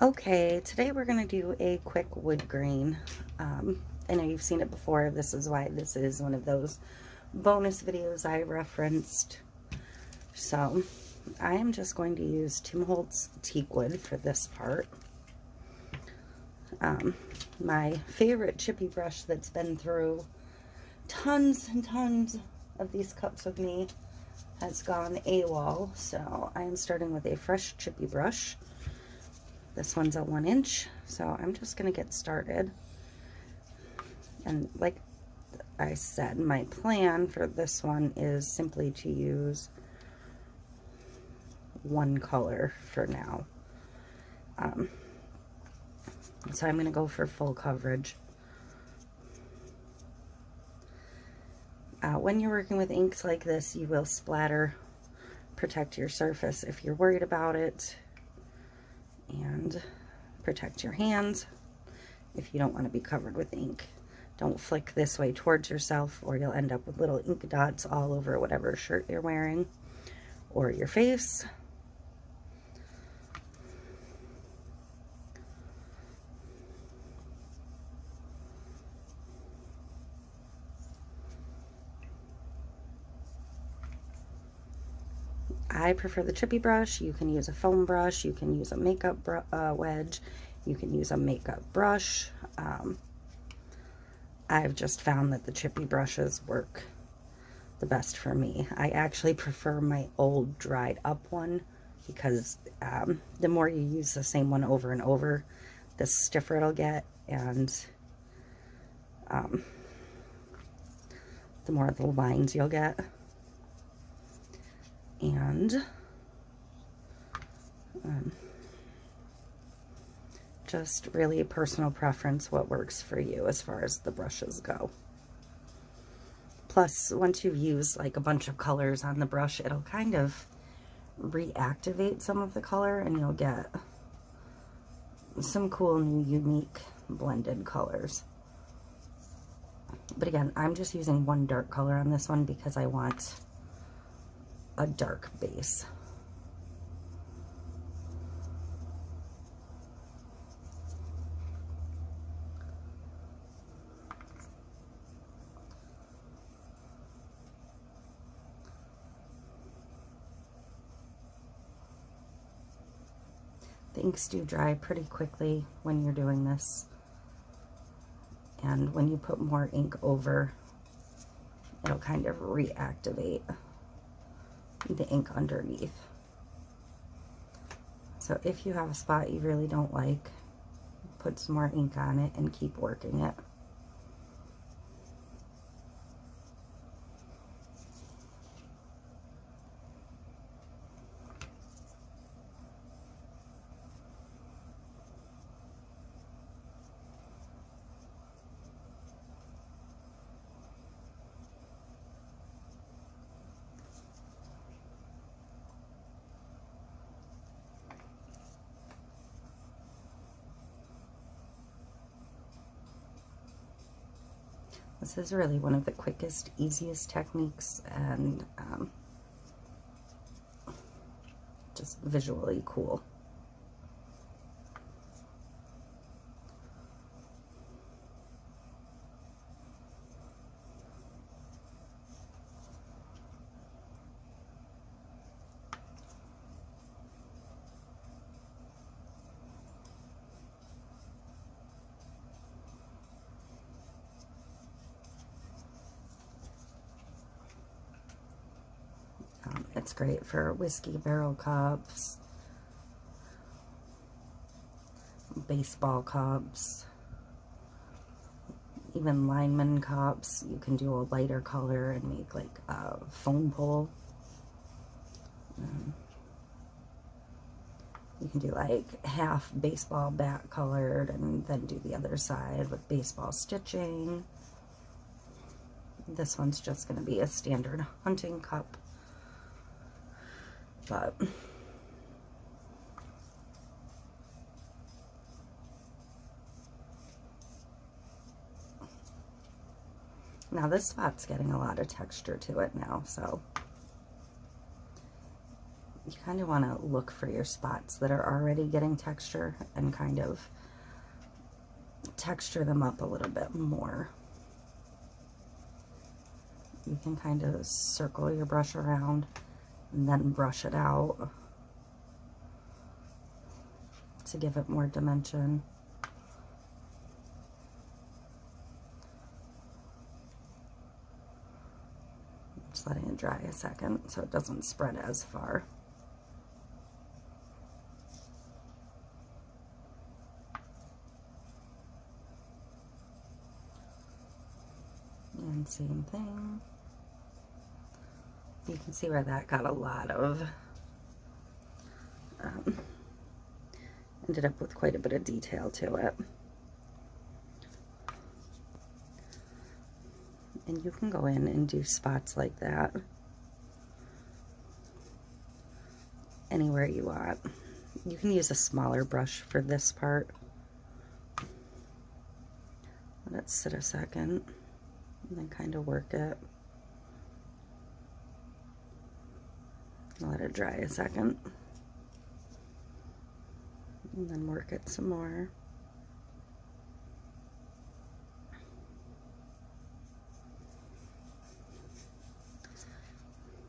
Okay, today we're going to do a quick wood grain. I know you've seen it before. This is why this is one of those bonus videos I referenced. So I am just going to use Tim Holtz teak wood for this part. My favorite chippy brush that's been through tons and tons of these cups with me has gone AWOL, so I am starting with a fresh chippy brush. This one's a 1 inch, so I'm just going to get started. And like I said, my plan for this one is simply to use one color for now. So I'm going to go for full coverage. When you're working with inks like this, you will splatter. Protect your surface if you're worried about it. And protect your hands if you don't want to be covered with ink. Don't flick this way towards yourself or you'll end up with little ink dots all over whatever shirt you're wearing or your face. I prefer the chippy brush. You can use a foam brush, you can use a makeup wedge, you can use a makeup brush. I've just found that the chippy brushes work the best for me. I actually prefer my old dried up one because the more you use the same one over and over, the stiffer it'll get, and the more the lines you'll get. And just really personal preference, what works for you as far as the brushes go. Plus, once you've used like a bunch of colors on the brush, it'll kind of reactivate some of the color and you'll get some cool new unique blended colors. But again, I'm just using one dark color on this one because I want a dark base. The inks do dry pretty quickly when you're doing this, and when you put more ink over, it'll kind of reactivate the ink underneath. So if you have a spot you really don't like, put some more ink on it and keep working it. This is really one of the quickest, easiest techniques, and just visually cool. It's great for whiskey barrel cups, baseball cups, even lineman cups. You can do a lighter color and make like a phone pole. You can do like half baseball bat colored and then do the other side with baseball stitching. This one's just going to be a standard hunting cup. But now this spot's getting a lot of texture to it now, so you kind of want to look for your spots that are already getting texture and kind of texture them up a little bit more. You can kind of circle your brush around and then brush it out to give it more dimension. Just letting it dry a second so it doesn't spread as far. And same thing. You can see where that got a lot of, ended up with quite a bit of detail to it. And you can go in and do spots like that anywhere you want. You can use a smaller brush for this part. Let it sit a second and then kind of work it. Let it dry a second and then work it some more.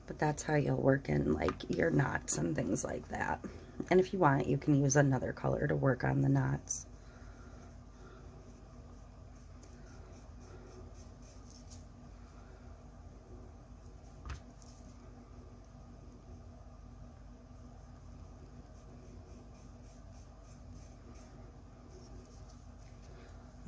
But that's how you'll work in like your knots and things like that. And if you want, you can use another color to work on the knots.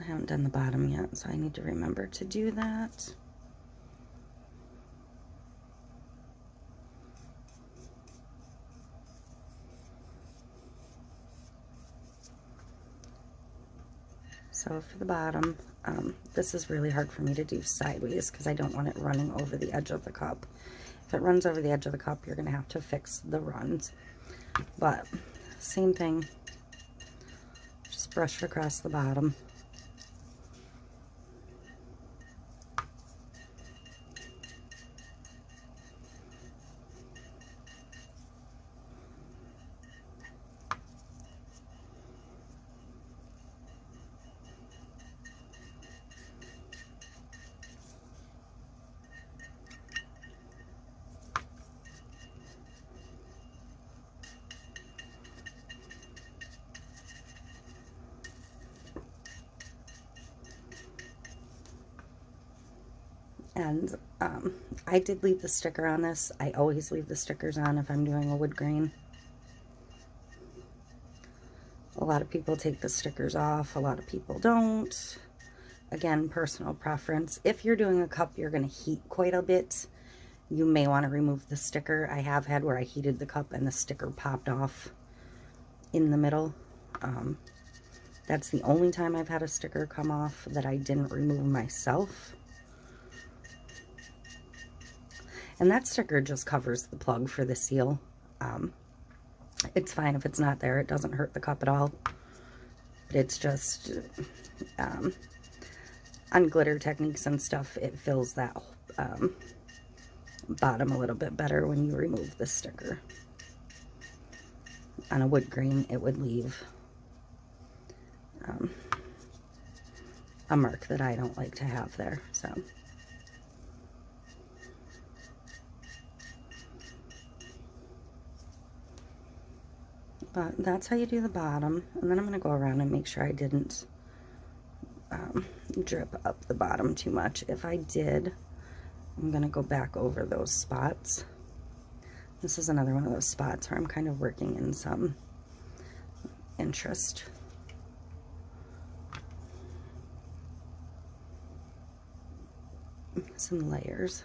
I haven't done the bottom yet, so I need to remember to do that. So for the bottom, this is really hard for me to do sideways because I don't want it running over the edge of the cup. If it runs over the edge of the cup, you're going to have to fix the runs. But same thing, just brush across the bottom. And I did leave the sticker on this. I always leave the stickers on if I'm doing a wood grain. A lot of people take the stickers off, a lot of people don't. Again, personal preference. If you're doing a cup you're going to heat quite a bit, you may want to remove the sticker. I have had where I heated the cup and the sticker popped off in the middle. That's the only time I've had a sticker come off that I didn't remove myself. And that sticker just covers the plug for the seal. It's fine if it's not there. It doesn't hurt the cup at all. But it's just, on glitter techniques and stuff, it fills that bottom a little bit better when you remove the sticker. On a wood grain, it would leave a mark that I don't like to have there. So. But that's how you do the bottom. And then I'm going to go around and make sure I didn't drip up the bottom too much. If I did, I'm going to go back over those spots. This is another one of those spots where I'm kind of working in some interest. Some layers.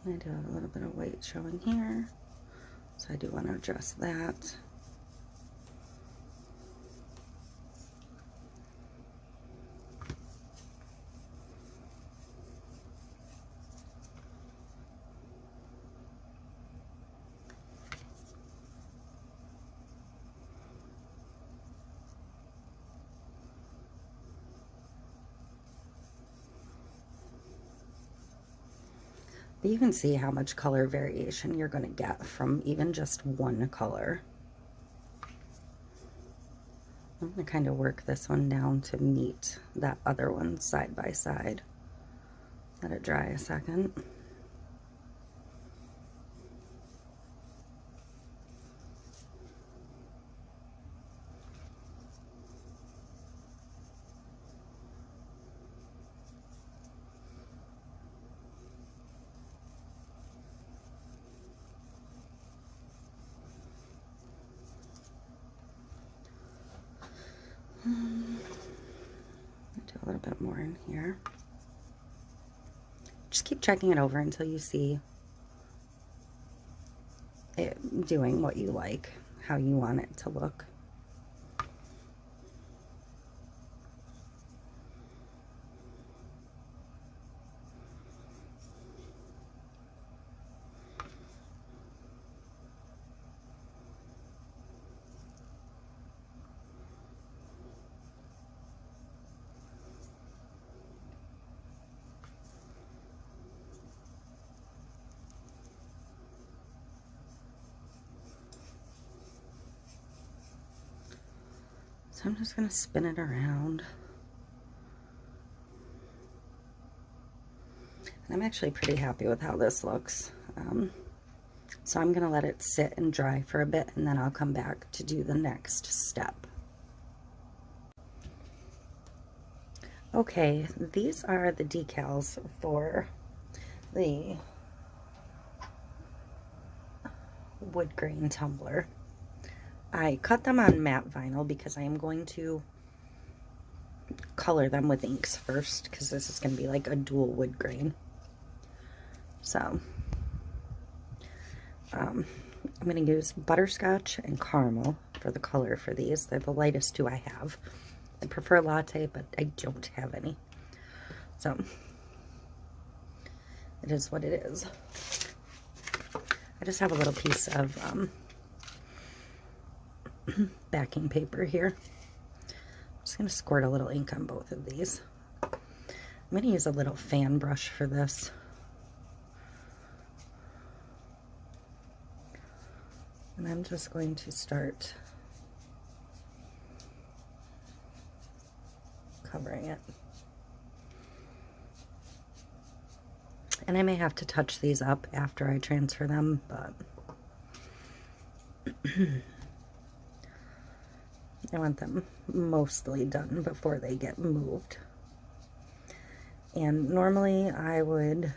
I do have a little bit of weight showing here, so I do want to adjust that. You can see how much color variation you're going to get from even just one color. I'm going to kind of work this one down to meet that other one side by side. Let it dry a second. Do a little bit more in here. Just keep checking it over until you see it doing what you like, how you want it to look. So I'm just going to spin it around. And I'm actually pretty happy with how this looks. So I'm going to let it sit and dry for a bit, and then I'll come back to do the next step. Okay, these are the decals for the Woodgrain tumbler. I cut them on matte vinyl because I am going to color them with inks first, because this is going to be like a dual wood grain. So I'm going to use butterscotch and caramel for the color for these. They're the lightest two I have. I prefer latte, but I don't have any. So it is what it is. I just have a little piece of backing paper here. I'm just going to squirt a little ink on both of these. I'm going to use a little fan brush for this. And I'm just going to start covering it. And I may have to touch these up after I transfer them, but I want them mostly done before they get moved. And normally I would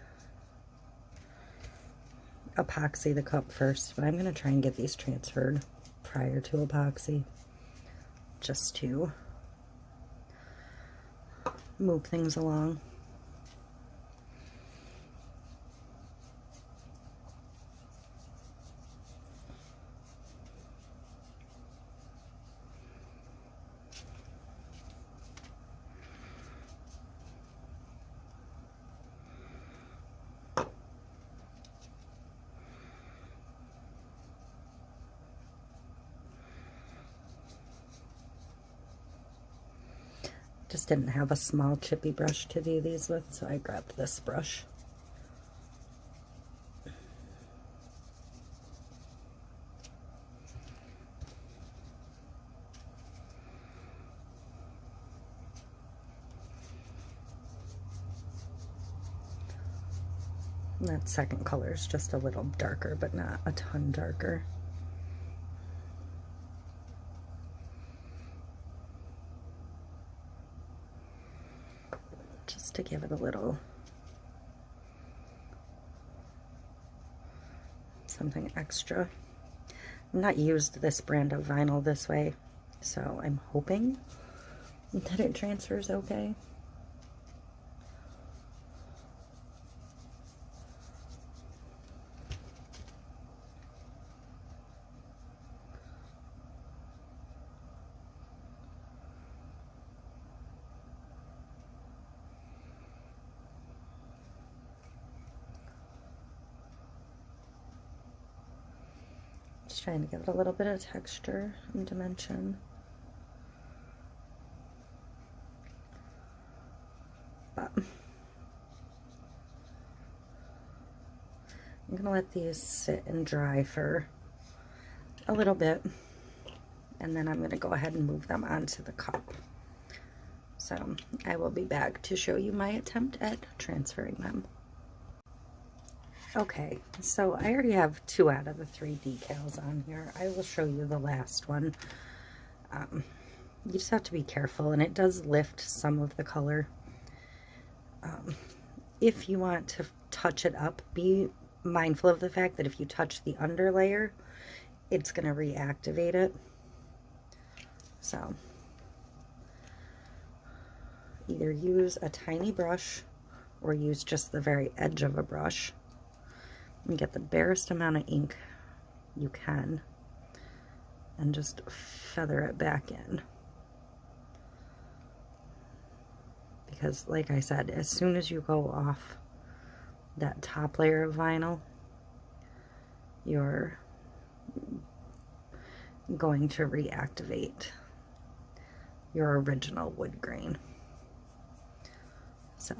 epoxy the cup first, but I'm going to try and get these transferred prior to epoxy, just to move things along. Just didn't have a small chippy brush to do these with, so I grabbed this brush. And that second color is just a little darker, but not a ton darker. Just to give it a little something extra. I've not used this brand of vinyl this way, so I'm hoping that it transfers okay. Just trying to give it a little bit of texture and dimension. But I'm gonna let these sit and dry for a little bit, and then I'm gonna go ahead and move them onto the cup. So I will be back to show you my attempt at transferring them. Okay, so I already have 2 out of the 3 decals on here. I will show you the last one. You just have to be careful, and it does lift some of the color. If you want to touch it up, be mindful of the fact that if you touch the under layer, it's going to reactivate it. So either use a tiny brush or use just the very edge of a brush and get the barest amount of ink you can and just feather it back in. Because like I said, as soon as you go off that top layer of vinyl, you're going to reactivate your original wood grain. So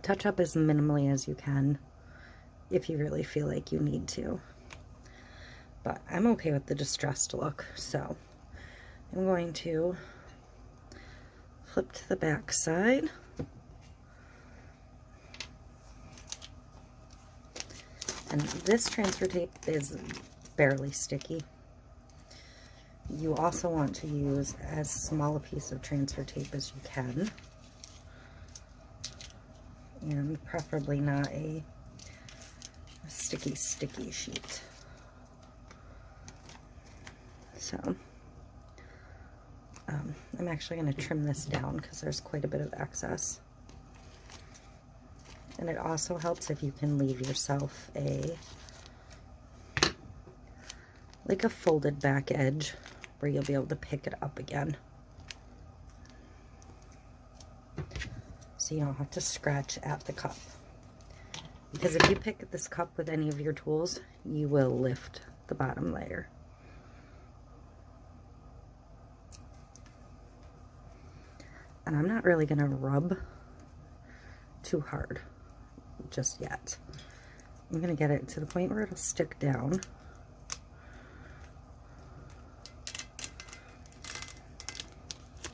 touch up as minimally as you can if you really feel like you need to. But I'm okay with the distressed look, so I'm going to flip to the back side. And this transfer tape is barely sticky. You also want to use as small a piece of transfer tape as you can, and preferably not a sticky sheet. So I'm actually going to trim this down because there's quite a bit of excess. And it also helps if you can leave yourself like a folded back edge where you'll be able to pick it up again. So you don't have to scratch at the cup. Because if you pick at this cup with any of your tools, you will lift the bottom layer. And I'm not really going to rub too hard just yet. I'm going to get it to the point where it'll stick down.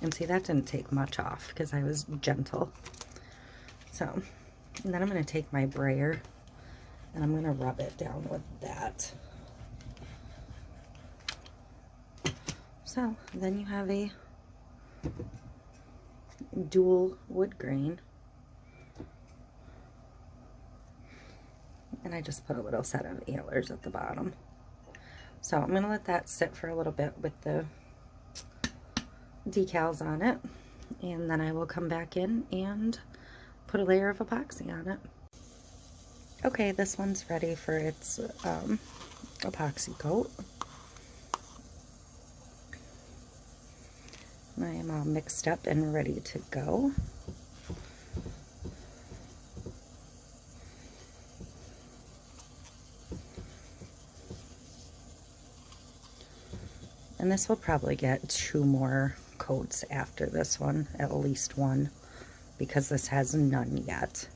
And see, that didn't take much off because I was gentle. So, and then I'm going to take my brayer and I'm going to rub it down with that. So, then you have a dual wood grain. And I just put a little set of antlers at the bottom. So I'm going to let that sit for a little bit with the decals on it, and then I will come back in and put a layer of epoxy on it. Okay, this one's ready for its epoxy coat. I am all mixed up and ready to go. And this will probably get 2 more coats after this one, at least 1, because this has none yet.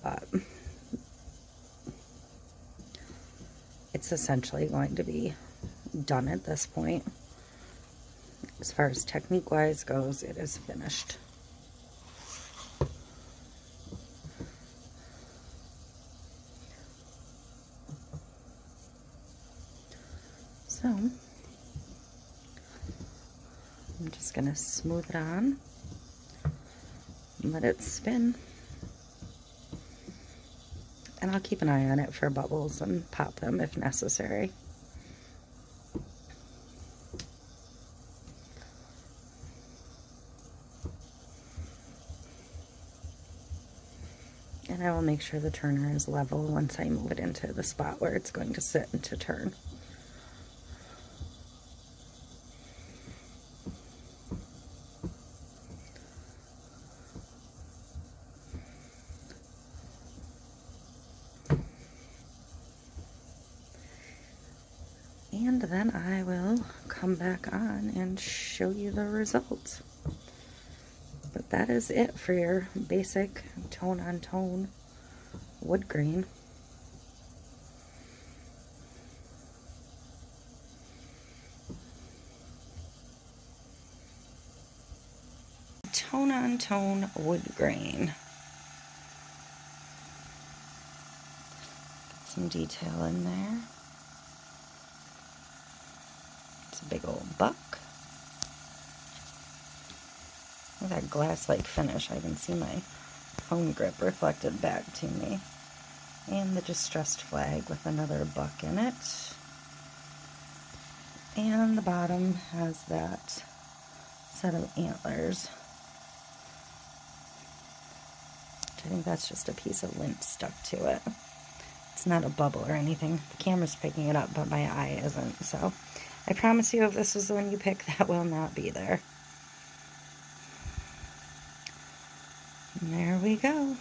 But it's essentially going to be done at this point. As far as technique-wise goes, it is finished. So I'm just going to smooth it on and let it spin. And I'll keep an eye on it for bubbles and pop them if necessary. And I will make sure the turner is level once I move it into the spot where it's going to sit and to turn. And then I will come back on and show you the results. But that is it for your basic tone-on-tone Woodgrain. Tone on Tone Woodgrain. Got some detail in there. It's a big old buck. Look at that glass-like finish. I can see my foam grip reflected back to me. And the distressed flag with another buck in it. And the bottom has that set of antlers. I think that's just a piece of lint stuck to it. It's not a bubble or anything. The camera's picking it up, but my eye isn't. So I promise you, if this is the one you pick, that will not be there. And there we go.